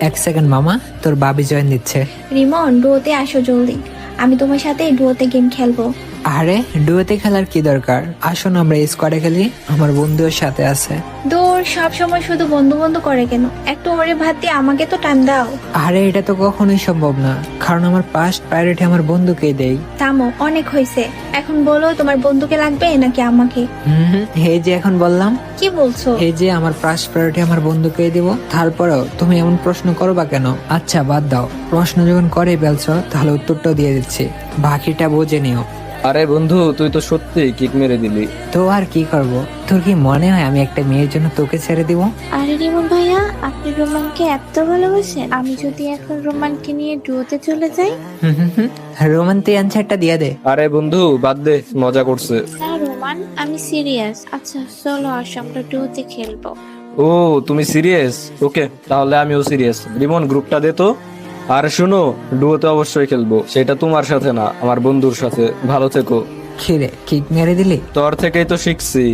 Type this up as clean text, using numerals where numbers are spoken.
এক সেকেন্ড মামা, তোর বাবি জয়েন দিচ্ছে। রিমন, ডুয়োতে আসো জলদি, আমি তোমার সাথে ডুয়োতে গেম খেলবো। আরে ডুয়োতে খেলার কি দরকার, আসুন আমরা স্কোয়াডে খেলি, আমার বন্ধুর সাথে আছে। দূর, সব সময় শুধু বন্ধু বন্ধু করে কেন? একটু ওরে ভাত দিয়ে আমাকে তো টাইম দাও। আরে এটা তো কখনোই সম্ভব না, কারণ আমার ফার্স্ট প্রায়োরিটি আমার বন্ধুকেই দেই। থামো, অনেক হয়েছে। এখন বলো তোমার বন্ধুকে লাগবে নাকি আমাকে? এই যে এখন বললাম, কি বলছো? এই যে আমার ফার্স্ট প্রায়োরিটি আমার বন্ধুকেই দিব, তারপরেও তুমি এমন প্রশ্ন করবা কেন? আচ্ছা বাদ দাও, প্রশ্ন যখন করে ফেলছো তাহলে উত্তরটাও দিয়ে দিচ্ছি, বাকিটা বুঝে নিও। আরে বন্ধু, তুই তো সত্যি কিক মেরে দিলি। তো আর কি করব, তোর কি মনে হয় আমি একটা মেয়ের জন্য তোকে ছেড়ে দিব? আরে রিমন ভাইয়া, আপনি রোমানকে এত ভালোবাসেন? আমি যদি এখন রোমানকে নিয়ে ডুয়োতে চলে যাই? রোমান্টিক অ্যান্সারটা দিয়ে দে। আরে বন্ধু বাদ দে, মজা করছে। না রোমান, আমি সিরিয়াস। আচ্ছা চলো আসো, আমরা ডুয়োতে খেলবো। ও তুমি সিরিয়াস? ওকে, তাহলে আমিও সিরিয়াস। রিমন গ্রুপটা দে তো। আর শুনো, ডুয়োতে অবশ্যই খেলবো, সেটা তোমার সাথে না, আমার বন্ধুর সাথে। ভালো থেকো। খিরে কিক মেরে দিলি? তোর থেকেই তো শিখছি।